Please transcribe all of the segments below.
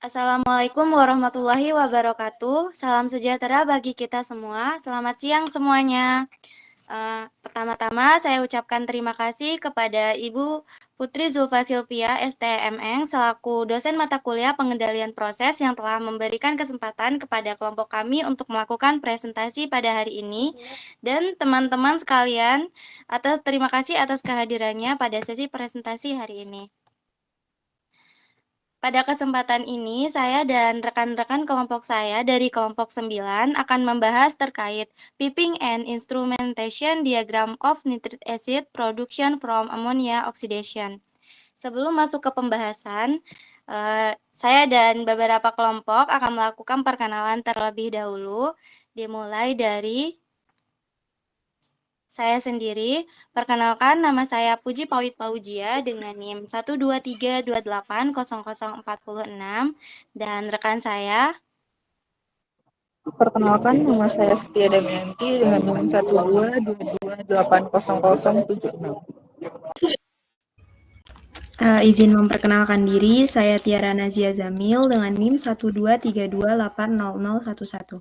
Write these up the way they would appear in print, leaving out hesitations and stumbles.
Assalamualaikum warahmatullahi wabarakatuh. Salam sejahtera bagi kita semua. Selamat siang semuanya. Pertama-tama saya ucapkan terima kasih kepada Ibu Putri Zulfa Silvia, STMN, selaku dosen mata kuliah pengendalian proses yang telah memberikan kesempatan kepada kelompok kami untuk melakukan presentasi pada hari ini. Dan teman-teman sekalian, terima kasih atas kehadirannya pada sesi presentasi hari ini. Pada kesempatan ini, saya dan rekan-rekan kelompok saya dari kelompok 9 akan membahas terkait Piping and Instrumentation Diagram of Nitric Acid Production from Ammonia Oxidation. Sebelum masuk ke pembahasan, saya dan beberapa kelompok akan melakukan perkenalan terlebih dahulu, dimulai dari saya sendiri. Perkenalkan, nama saya Puji Pawit Paujia dengan NIM 123280046 dan rekan saya. Perkenalkan, nama saya Setia Damayanti dengan NIM 122280076. Izin memperkenalkan diri, saya Tiara Nazia Zamil dengan NIM 123280011.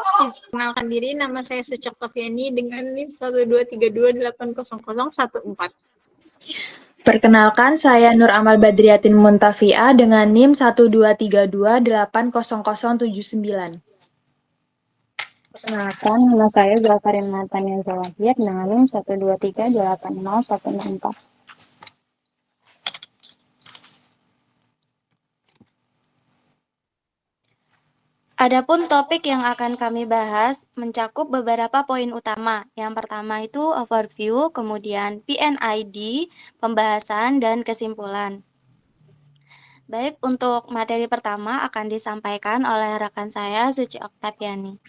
Perkenalkan diri, nama saya Sucok Tafiani dengan NIM 123280014. Perkenalkan, saya Nur Amal Badriatin Muntafiah dengan NIM 123280079. Perkenalkan, nama saya Zulfarin Natania Zawahir dengan NIM 123280164. Adapun topik yang akan kami bahas mencakup beberapa poin utama. Yang pertama itu overview, kemudian PNID, pembahasan, dan kesimpulan. Baik, untuk materi pertama akan disampaikan oleh rekan saya, Suci Oktaviani.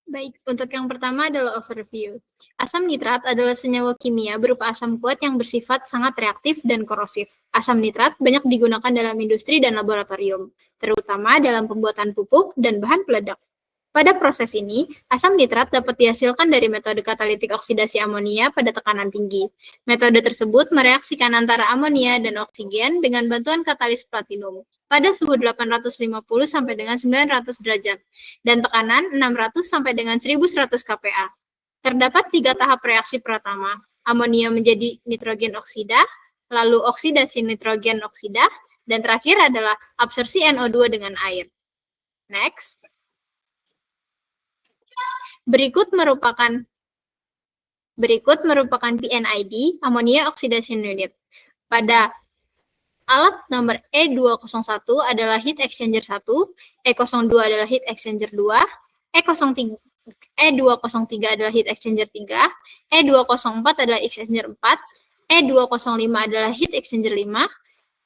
Baik, untuk yang pertama adalah overview. Asam nitrat adalah senyawa kimia berupa asam kuat yang bersifat sangat reaktif dan korosif. Asam nitrat banyak digunakan dalam industri dan laboratorium, terutama dalam pembuatan pupuk dan bahan peledak. Pada proses ini, asam nitrat dapat dihasilkan dari metode katalitik oksidasi amonia pada tekanan tinggi. Metode tersebut mereaksikan antara amonia dan oksigen dengan bantuan katalis platinum pada suhu 850 sampai dengan 900 derajat dan tekanan 600 sampai dengan 1100 kPa. Terdapat 3 tahap reaksi pertama. Amonia menjadi nitrogen oksida, lalu oksidasi nitrogen oksida, dan terakhir adalah absorpsi NO2 dengan air. Next. Berikut merupakan PNID, Ammonia Oxidation Unit. Pada alat nomor E201 adalah heat exchanger 1, E02 adalah heat exchanger 2, E203 adalah heat exchanger 3, E204 adalah exchanger 4, E205 adalah heat exchanger 5,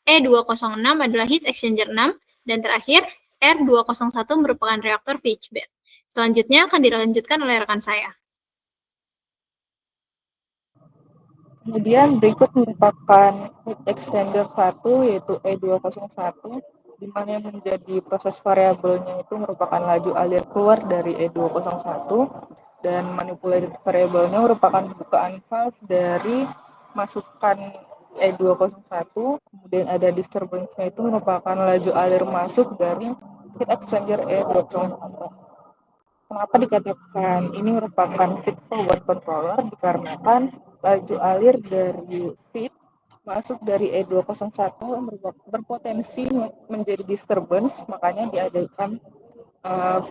E206 adalah heat exchanger 6, dan terakhir R201 merupakan reaktor pitch bed. Selanjutnya akan dilanjutkan oleh rekan saya. Kemudian berikut merupakan heat exchanger 1 yaitu E201, di mana yang menjadi proses variabelnya itu merupakan laju alir keluar dari E201 dan manipulated variabelnya merupakan bukaan valve dari masukan E201, kemudian ada disturbance-nya itu merupakan laju alir masuk dari heat exchanger E201. Kenapa dikatakan ini merupakan feed forward controller? Dikarenakan laju alir dari feed masuk dari E201 berpotensi menjadi disturbance, makanya diadakan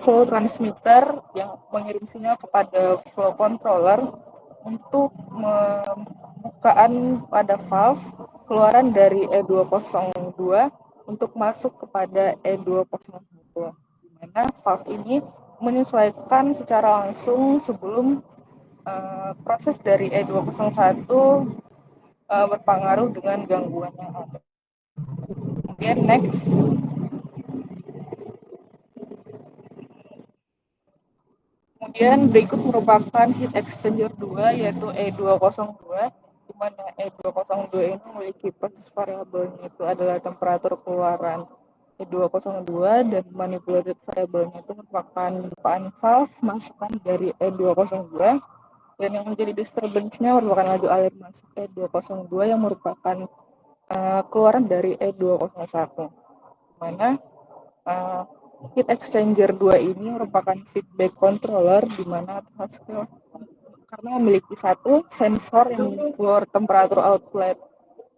flow transmitter yang mengirim sinyal kepada flow controller untuk pembukaan pada valve keluaran dari E202 untuk masuk kepada E201, di mana valve ini menyesuaikan secara langsung sebelum proses dari E201 berpengaruh dengan gangguan yang ada. Kemudian next. Kemudian berikut merupakan heat exchanger 2 yaitu E202, di mana E202 ini memiliki proses variabelnya itu adalah temperatur keluaran E202 dan manipulated variabelnya itu merupakan bukaan valve masukan dari E202. Dan yang menjadi disturbance-nya merupakan laju alir masuk E202 yang merupakan keluaran dari E201, mana heat exchanger 2 ini merupakan feedback controller di mana karena memiliki satu sensor yang mengukur temperatur outlet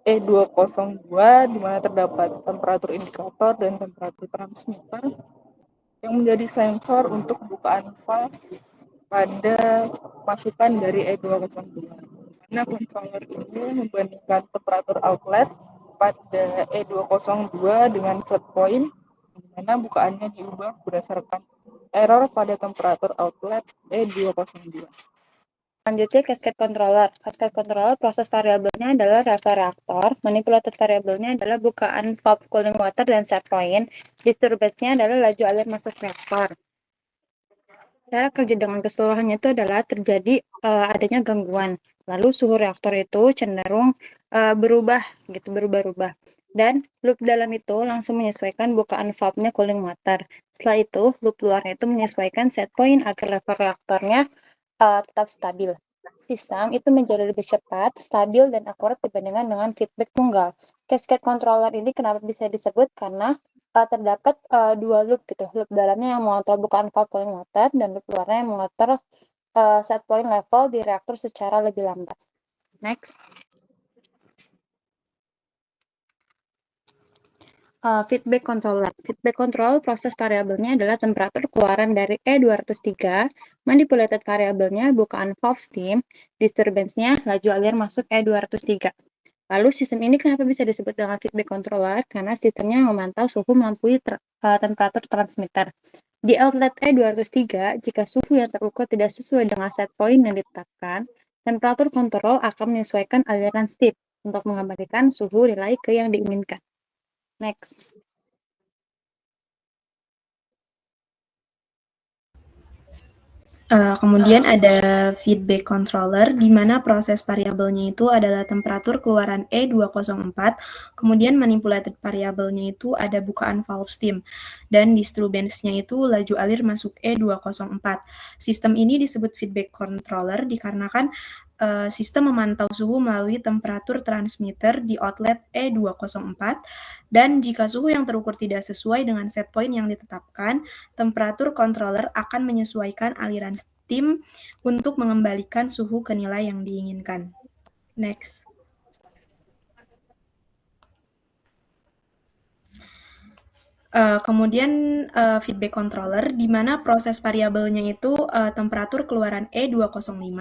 E202 di mana terdapat temperatur indikator dan temperatur transmitter yang menjadi sensor untuk bukaan valve pada masukan dari E202. Karena controller ini membandingkan temperatur outlet pada E202 dengan set point, di mana bukaannya diubah berdasarkan error pada temperatur outlet E202. Selanjutnya cascade controller. Cascade controller proses variabelnya adalah reaktor, manipulated variabelnya adalah bukaan valve cooling water dan set point, disturbance-nya adalah laju alir masuk reaktor. Cara kerja dengan keseluruhannya itu adalah terjadi adanya gangguan. Lalu suhu reaktor itu cenderung berubah dan loop dalam itu langsung menyesuaikan bukaan valve-nya cooling water. Setelah itu loop luarnya itu menyesuaikan set point agar level reaktornya tetap stabil. Sistem itu menjadi lebih cepat, stabil, dan akurat dibandingkan dengan feedback tunggal. Cascade controller ini kenapa bisa disebut? Karena terdapat dua loop gitu. Loop dalamnya yang mengontrol bukaan valve cooling water dan loop luarnya yang mengontrol set point level di reaktor secara lebih lambat. Next. Feedback controller. Feedback control proses variabelnya adalah temperatur keluaran dari E203, manipulated variabelnya bukaan valve steam, disturbance-nya laju alir masuk E203. Lalu sistem ini kenapa bisa disebut dengan feedback controller? Karena sistemnya memantau suhu melalui temperatur transmitter. Di outlet E203, jika suhu yang terukur tidak sesuai dengan set point yang ditetapkan, temperatur kontrol akan menyesuaikan aliran steam untuk mengembalikan suhu nilai ke yang diinginkan. Next. Kemudian ada feedback controller, di mana proses variabelnya itu adalah temperatur keluaran E204, kemudian manipulated variabelnya itu ada bukaan valve steam, dan disturbance-nya itu laju alir masuk E204. Sistem ini disebut feedback controller dikarenakan sistem memantau suhu melalui temperatur transmitter di outlet E204, dan jika suhu yang terukur tidak sesuai dengan set point yang ditetapkan, temperatur controller akan menyesuaikan aliran steam untuk mengembalikan suhu ke nilai yang diinginkan. Next. Kemudian feedback controller, di mana proses variabelnya itu temperatur keluaran E205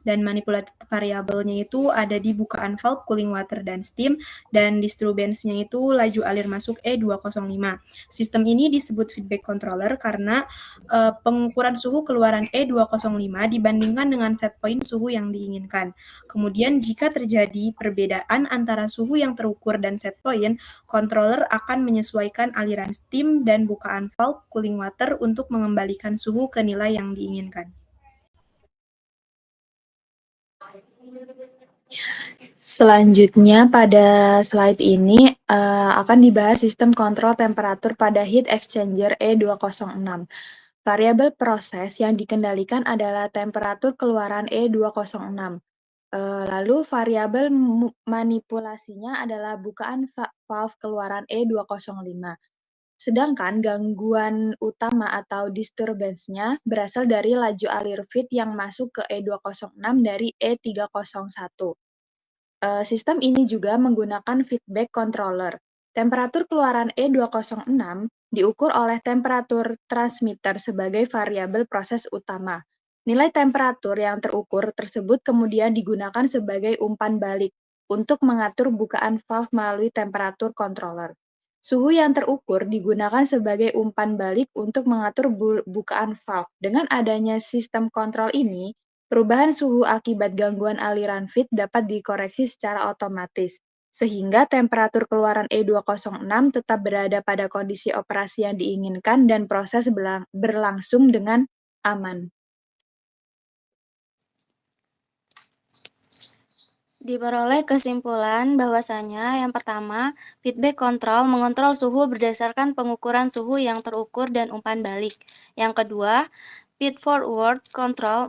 dan manipulated variabelnya itu ada di bukaan valve cooling water dan steam, dan disturbance-nya itu laju alir masuk E205. Sistem ini disebut feedback controller karena pengukuran suhu keluaran E205 dibandingkan dengan set point suhu yang diinginkan. Kemudian jika terjadi perbedaan antara suhu yang terukur dan set point, controller akan menyesuaikan aliran steam dan bukaan valve cooling water untuk mengembalikan suhu ke nilai yang diinginkan. Selanjutnya pada slide ini akan dibahas sistem kontrol temperatur pada heat exchanger E206. Variabel proses yang dikendalikan adalah temperatur keluaran E206. Lalu variabel manipulasinya adalah bukaan valve keluaran E205. Sedangkan gangguan utama atau disturbance-nya berasal dari laju alir feed yang masuk ke E206 dari E301. Sistem ini juga menggunakan feedback controller. Temperatur keluaran E206 diukur oleh temperatur transmitter sebagai variabel proses utama. Nilai temperatur yang terukur tersebut kemudian digunakan sebagai umpan balik untuk mengatur bukaan valve melalui temperatur controller. Suhu yang terukur digunakan sebagai umpan balik untuk mengatur bukaan valve. Dengan adanya sistem kontrol ini, perubahan suhu akibat gangguan aliran feed dapat dikoreksi secara otomatis, sehingga temperatur keluaran E206 tetap berada pada kondisi operasi yang diinginkan dan proses berlangsung dengan aman. Diperoleh kesimpulan bahwasanya yang pertama, feedback control mengontrol suhu berdasarkan pengukuran suhu yang terukur dan umpan balik. Yang kedua, feed forward control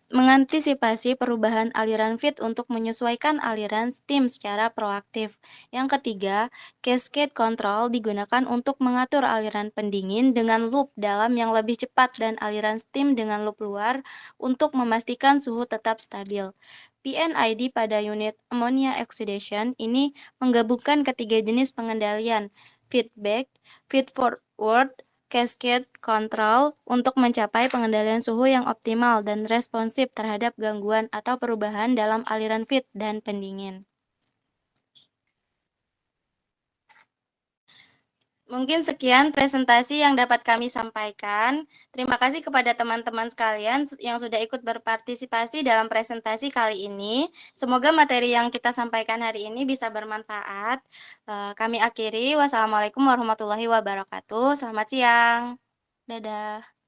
mengantisipasi perubahan aliran feed untuk menyesuaikan aliran steam secara proaktif. Yang ketiga, cascade control digunakan untuk mengatur aliran pendingin dengan loop dalam yang lebih cepat dan aliran steam dengan loop luar untuk memastikan suhu tetap stabil. PNID pada unit ammonia oxidation ini menggabungkan ketiga jenis pengendalian, feedback, feed forward, cascade control untuk mencapai pengendalian suhu yang optimal dan responsif terhadap gangguan atau perubahan dalam aliran feed dan pendingin. Mungkin sekian presentasi yang dapat kami sampaikan. Terima kasih kepada teman-teman sekalian yang sudah ikut berpartisipasi dalam presentasi kali ini. Semoga materi yang kita sampaikan hari ini bisa bermanfaat. Kami akhiri. Wassalamualaikum warahmatullahi wabarakatuh. Selamat siang. Dadah.